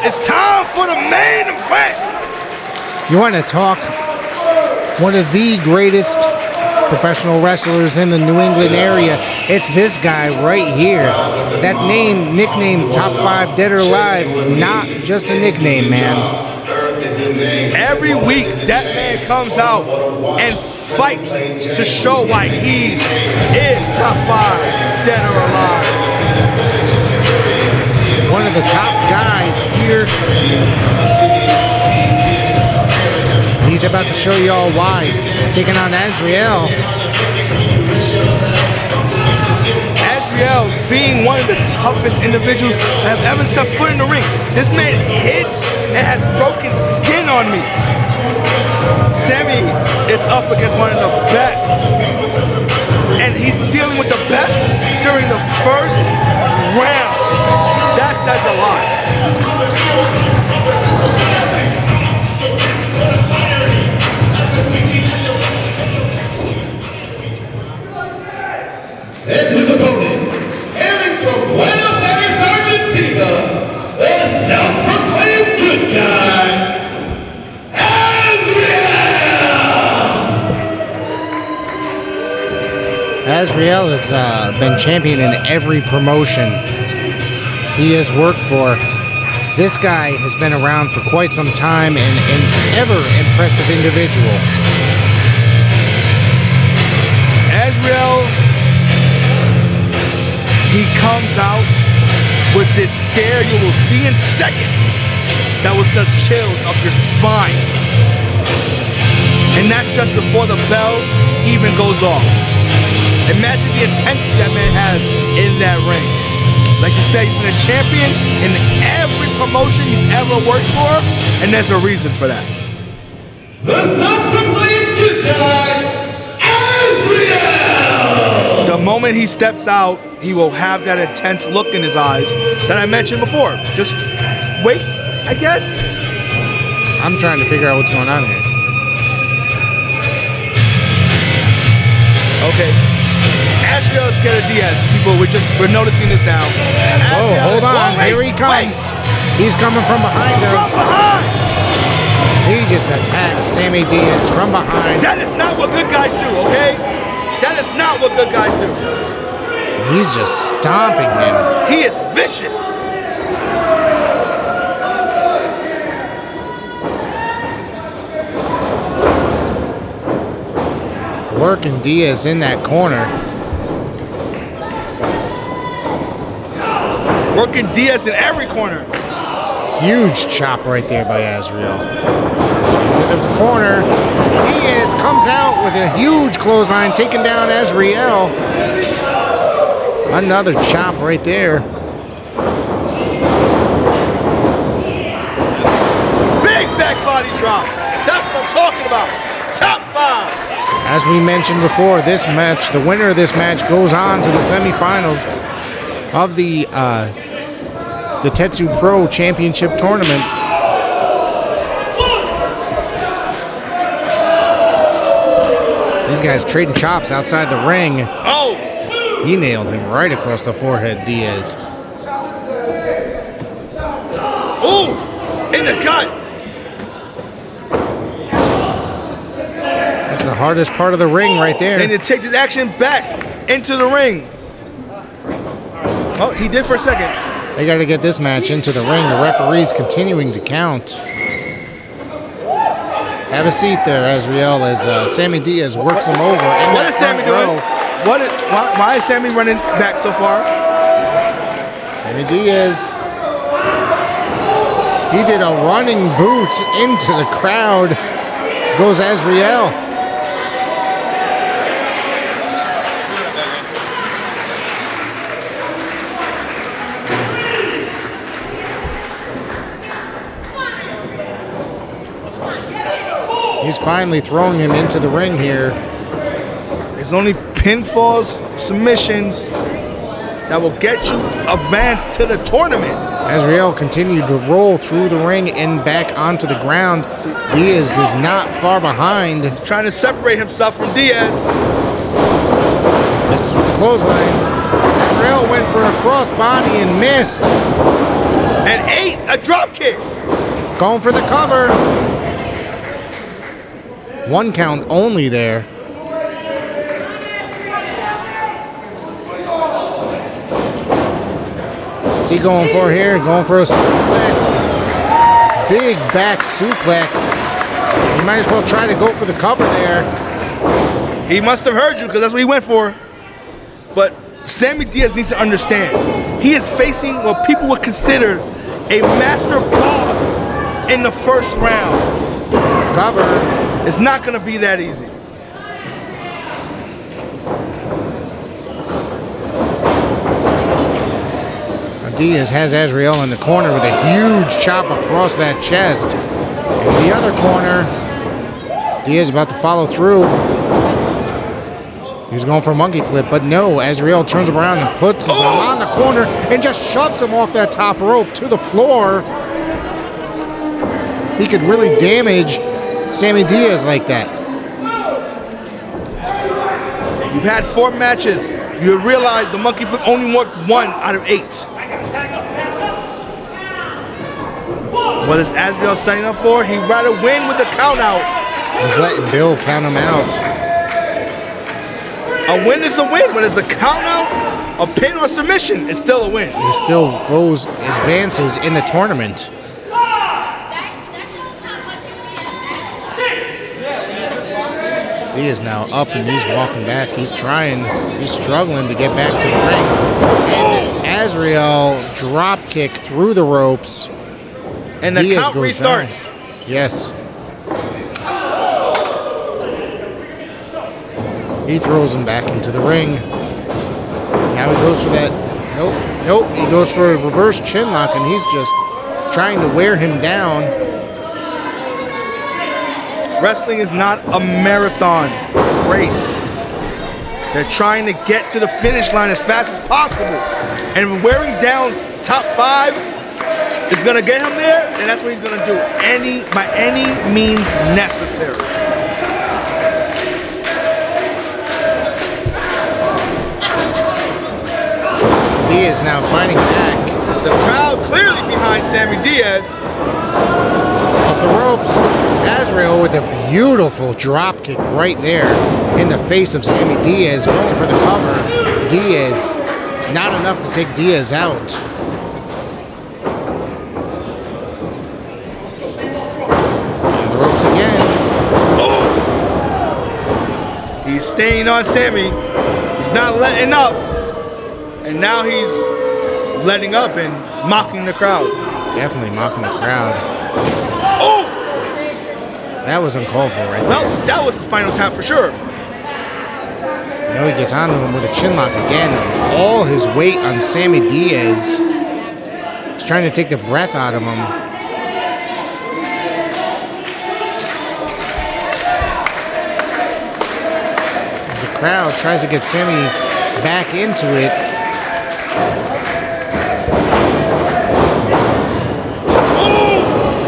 It's time for the main event. You want to talk one of the greatest professional wrestlers in the New England area? It's this guy right here. That nickname Top 5 Dead or Alive, not just a nickname, man. Every week, that man comes out and fights to show why he is Top 5 Dead or Alive. One of the top guys here. He's about to show you all why. Taking on Azrieal. Azrieal being one of the toughest individuals that have ever stepped foot in the ring. This man hits and has broken skin on me. Sammy is up against one of the best. And he's dealing with the best during the first round. That says a lot. And his opponent, hailing from Buenos Aires, Argentina, the self-proclaimed good guy, Azrieal! Azrieal has been champion in every promotion he has worked for. This guy has been around for quite some time and an ever impressive individual. Azrieal, he comes out with this stare you will see in seconds that will send chills up your spine. And that's just before the bell even goes off. Imagine the intensity that man has in that ring. Like you said, he's been a champion in every promotion he's ever worked for, and there's a reason for that. The self-proclaimed good guy, Azrieal! The moment he steps out, he will have that intense look in his eyes that I mentioned before. Just wait, I guess. I'm trying to figure out what's going on here. Okay. Azrieal is scared of Diaz. People, we're noticing this now. Oh, hold on. Here he comes. He's coming from behind us. From behind! He just attacked Sammy Diaz from behind. That is not what good guys do, okay? That is not what good guys do. He's just stomping him. He is vicious. Working Diaz in that corner. Working Diaz in every corner. Huge chop right there by Azrieal. In the corner, Diaz comes out with a huge clothesline, taking down Azrieal. Another chop right there. Big back body drop. That's what I'm talking about. Top 5. As we mentioned before, this match, the winner of this match goes on to the semifinals of the Tetsu Pro Championship Tournament. These guys trading chops outside the ring. Oh! He nailed him right across the forehead, Diaz. Ooh! In the gut! That's the hardest part of the ring right there. And to take this action back into the ring. Oh, he did for a second. They got to get this match into the ring. The referee's continuing to count. Have a seat there, Azrieal, as Sammy Diaz works him over. What is Sammy doing? Why is Sammy running back so far? Sammy Diaz. He did a running boot into the crowd. Goes Azrieal. He's finally throwing him into the ring here. There's only pinfalls, submissions that will get you advanced to the tournament. Azrieal continued to roll through the ring and back onto the ground. Diaz is not far behind. He's trying to separate himself from Diaz. Misses with the clothesline. Azrieal went for a crossbody and missed. And 8, a drop kick. Going for the cover. 1 count only there. What's he going for here? Going for a suplex. Big back suplex. You might as well try to go for the cover there. He must have heard you because that's what he went for. But Sammy Diaz needs to understand. He is facing what people would consider a master boss in the first round. Cover. It's not going to be that easy. Diaz has Azrieal in the corner with a huge chop across that chest. In the other corner, Diaz about to follow through. He's going for a monkey flip, but no. Azrieal turns him around and puts him on the corner and just shoves him off that top rope to the floor. He could really damage Sammy Diaz like that. You've had 4 matches. You realize the monkey flip only worked 1 out of 8. What is Azrieal setting up for? He'd rather win with the count out. He's letting Bill count him out. A win is a win, but it's a count out, a pin or submission, it's still a win. He still advances in the tournament. He is now up and he's walking back. He's struggling to get back to the ring. And Azrieal drop kick through the ropes. And the Diaz count goes restarts. Down. Yes. He throws him back into the ring. Now he goes for that. Nope. He goes for a reverse chin lock, and he's just trying to wear him down. Wrestling is not a marathon race. They're trying to get to the finish line as fast as possible. And wearing down top 5 is gonna get him there, and that's what he's gonna do by any means necessary. Diaz now fighting back. The crowd clearly behind Sammy Diaz. Off the ropes, Azrieal with a beautiful drop kick right there in the face of Sammy Diaz, going for the cover. Diaz, not enough to take Diaz out. On the ropes again. Oh! He's staying on Sammy. He's not letting up. And now he's letting up and mocking the crowd. Definitely mocking the crowd. Oh! That was uncalled for right there. Well, that was a spinal tap for sure. Now he gets onto him with a chin lock again. All his weight on Sammy Diaz. He's trying to take the breath out of him. The crowd tries to get Sammy back into it.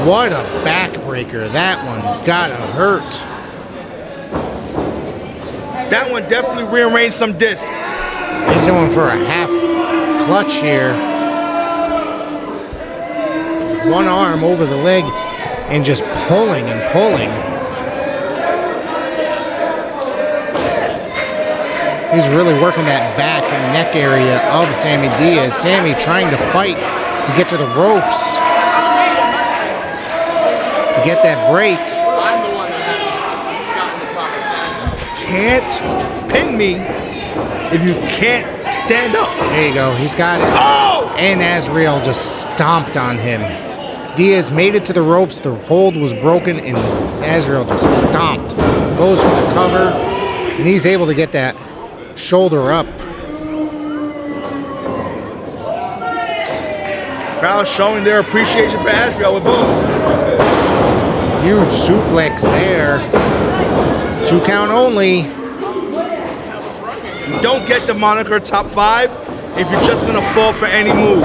What a backbreaker. That one gotta hurt. That one definitely rearranged some disc. He's going for a half clutch here. One arm over the leg and just pulling and pulling. He's really working that back and neck area of Sammy Diaz. Sammy trying to fight to get to the ropes. To get that break. Can't pin me if you can't stand up. There you go. He's got it. Oh! And Azrieal just stomped on him. Diaz made it to the ropes. The hold was broken, and Azrieal just stomped. Goes for the cover, and he's able to get that shoulder up. Crowd showing their appreciation for Azrieal with boos. Huge suplex there. 2 count only. You don't get the moniker top 5 if you're just gonna fall for any move.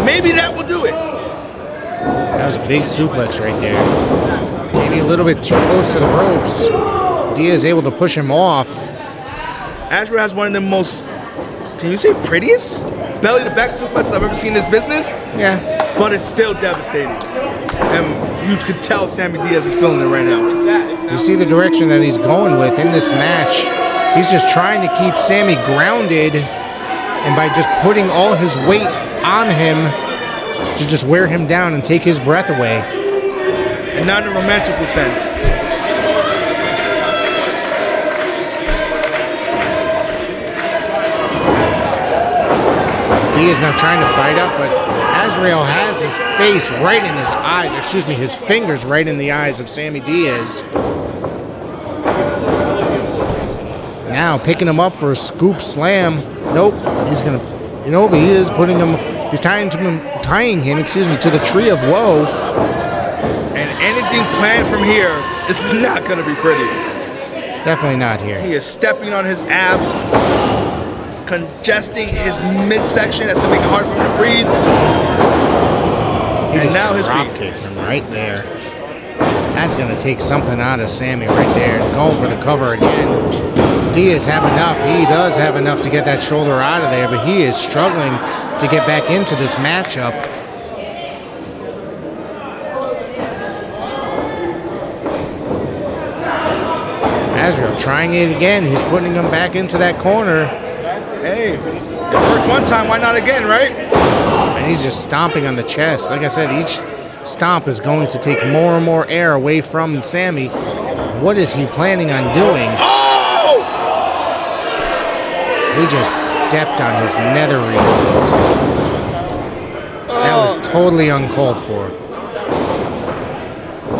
Maybe that will do it. That was a big suplex right there. Maybe a little bit too close to the ropes. Diaz able to push him off. Azrieal has one of the most, can you say prettiest? belly-to-back suplex I've ever seen in this business, Yeah. but it's still devastating. And you could tell Sammy Diaz is feeling it right now. You see the direction that he's going with in this match. He's just trying to keep Sammy grounded, and by just putting all his weight on him to just wear him down and take his breath away. And not in a romantical sense. Diaz now trying to fight up, but Azrieal has his face right in his eyes, excuse me, his fingers right in the eyes of Sammy Diaz. Now picking him up for a scoop slam. Nope, he's gonna, but he is putting him, he's tying him, excuse me, to the tree of woe. And anything planned from here is not gonna be pretty. Definitely not here. He is stepping on his abs, congesting his midsection. That's gonna make it hard for him to breathe. He And just now his drop feet. kicked him right there. That's gonna take something out of Sammy right there. Going for the cover again. Does Diaz have enough? He does have enough to get that shoulder out of there, but he is struggling to get back into this matchup. Azrieal trying it again. He's putting him back into that corner. Hey, it worked one time, why not again, right? And he's just stomping on the chest. Like I said, each stomp is going to take more and more air away from Sammy. What is he planning on doing? Oh! He just stepped on his nether regions. That was totally uncalled for.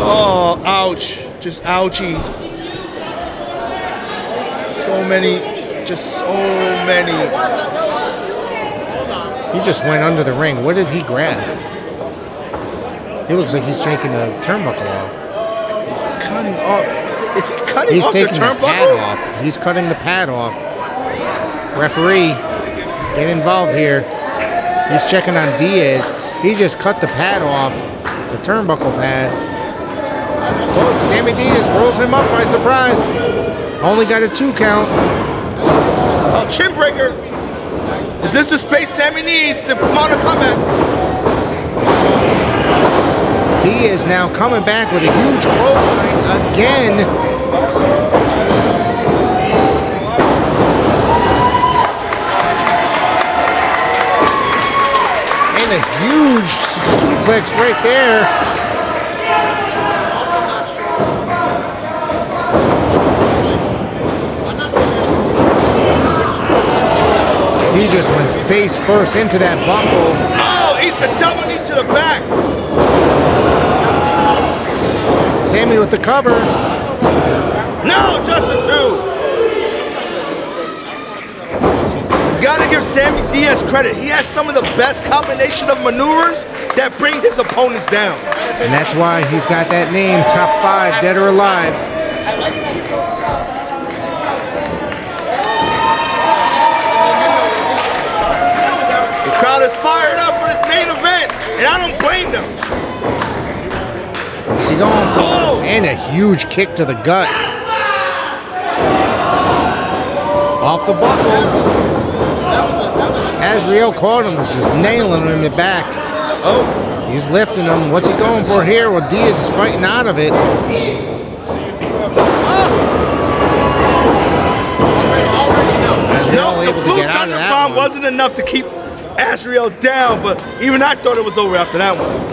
Oh, ouch. Just ouchie. So many. He just went under the ring. What did he grab? He looks like he's taking the turnbuckle off. He's cutting off. Is he cutting He's off the taking the pad turnbuckle? off. He's cutting the pad off. Referee, get involved here. He's checking on Diaz. He just cut the pad off, the turnbuckle pad. Oh, Sammy Diaz rolls him up by surprise. Only got a 2 count. Oh, chin breaker. Is this the space Sammy needs to mount a comeback? Diaz now coming back with a huge clothesline again. And a huge suplex right there. He just went face first into that buckle. Oh, eats a double knee to the back. Sammy with the cover. No, just the 2. Gotta give Sammy Diaz credit. He has some of the best combination of maneuvers that bring his opponents down. And that's why he's got that name, top 5, dead or alive. The crowd is fired up for this main event, and I don't blame them. What's he going for? Oh! And a huge kick to the gut. Off the buckles. Azrieal caught him, was just nailing him in the back. Oh, He's lifting him. What's he going for here? Well, Diaz is fighting out of it. Azrieal no, the able to Blue get out of Thunder that Bomb one. wasn't enough to keep Azrieal down, but even I thought it was over after that one.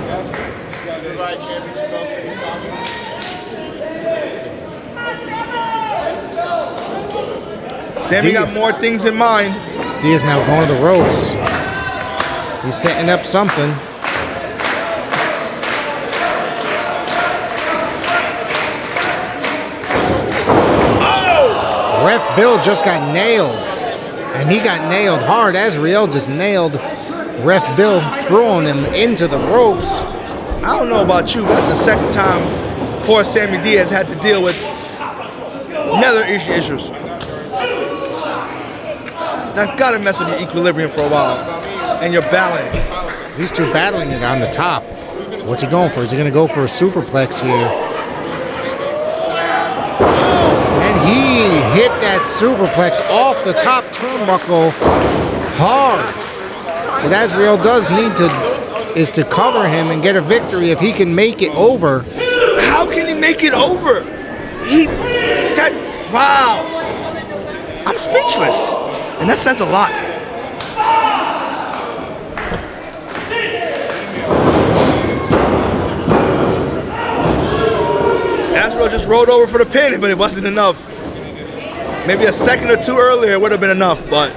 Sammy got more things in mind. Diaz now going to the ropes. He's setting up something. Oh! Ref Bill just got nailed. And he got nailed hard. Azrieal just nailed Ref Bill, throwing him into the ropes. I don't know about you, but that's the second time poor Sammy Diaz had to deal with nether issues. That's gotta mess up your equilibrium for a while and your balance. These two battling it on the top. What's he going for? Is he going to go for a superplex here? And he hit that superplex off the top turnbuckle hard. What Azrieal does need is to cover him and get a victory if he can make it over. How can he make it over? Wow. I'm speechless. And that says a lot. Azrieal just rolled over for the pin, but it wasn't enough. Maybe a second or two earlier it would have been enough, but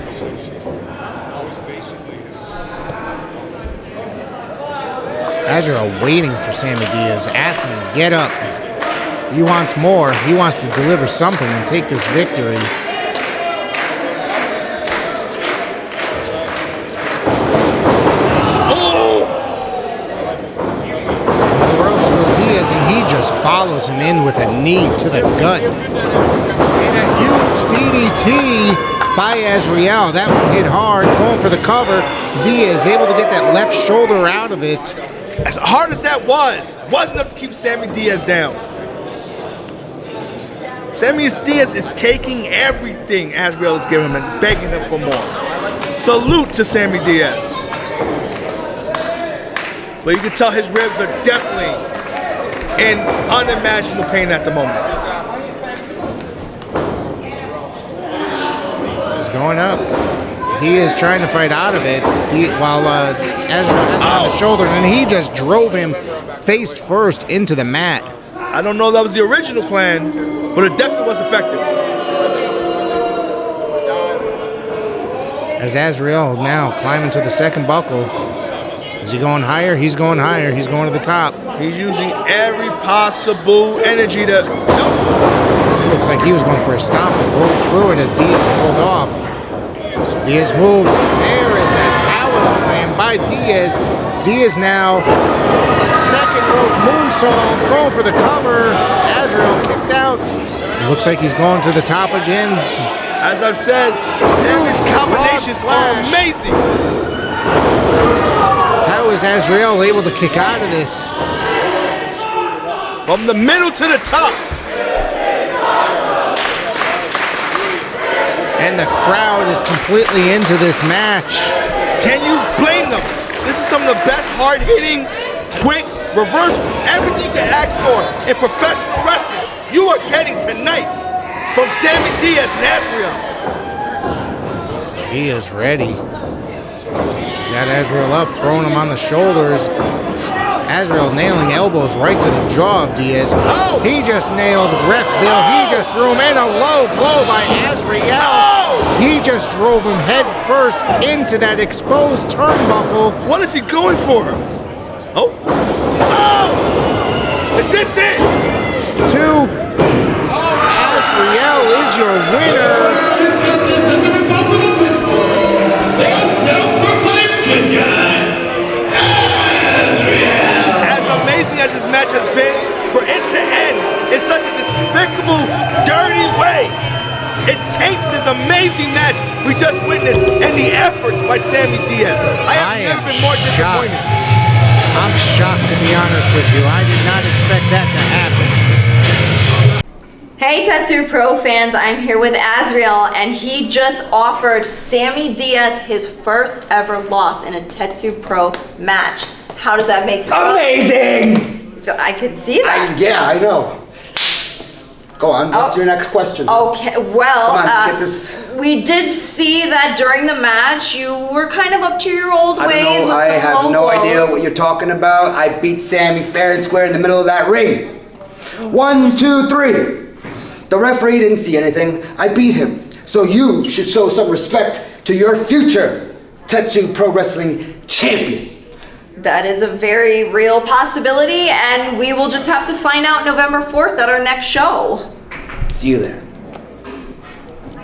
Azrieal waiting for Sammy Diaz, asking him to get up. He wants more. He wants to deliver something and take this victory. And he just follows him in with a knee to the gut. And a huge DDT by Azrieal. That one hit hard, going for the cover. Diaz able to get that left shoulder out of it. As hard as that wasn't enough to keep Sammy Diaz down. Sammy Diaz is taking everything Azrieal is giving him and begging him for more. Salute to Sammy Diaz. But you can tell his ribs are definitely in unimaginable pain at the moment. He's going up. Diaz trying to fight out of it while Azrieal has him on the shoulder, and he just drove him face first into the mat. I don't know if that was the original plan, but it definitely was effective. As Azrieal now climbing to the second buckle. Is he going higher? He's going higher. He's going to the top. He's using every possible energy to... Nope. It looks like he was going for a stomp and rolled through it as Diaz pulled off. Diaz moved. There is that power slam by Diaz. Diaz now, second rope moonsault, going for the cover. Azrieal kicked out. It looks like he's going to the top again. As I've said, Sammy's combinations are amazing. How is Azrieal able to kick out of this? From the middle to the top. And the crowd is completely into this match. Can you blame them? This is some of the best hard-hitting, quick, reverse, everything you can ask for in professional wrestling. You are getting tonight from Sammy Diaz and Azrieal. He is ready. He's got Azrieal up, throwing him on the shoulders. Azrieal nailing elbows right to the jaw of Diaz. Oh! He just nailed Ref Bill. Oh! He just threw him in a low blow by Azrieal. Oh! He just drove him head first into that exposed turnbuckle. What is he going for? Oh! Oh! Is this it? 2. Azrieal is your winner. This contest as a result of a pinfall. The self-proclaimed good guy, Azrieal. As amazing as this match has been, for it to end in such a despicable, dirty way, it taints this amazing match we just witnessed and the efforts by Sammy Diaz. I have never been more disappointed. I'm shocked, to be honest with you. I did not expect that to happen. Hey Tetsu Pro fans, I'm here with Azrieal, and he just offered Sammy Diaz his first ever loss in a Tetsu Pro match. How does that make you feel? Amazing! I could see that. Yeah, I know. Go on, what's your next question? Okay, well, Come on, let's get this. we did see that during the match you were kind of up to your old ways. I don't know, I with some have low no blows. idea what you're talking about. I beat Sammy fair and square in the middle of that ring. 1, 2, 3. The referee didn't see anything. I beat him. So you should show some respect to your future Tetsu Pro Wrestling champion. That is a very real possibility, and we will just have to find out November 4th at our next show. See you there.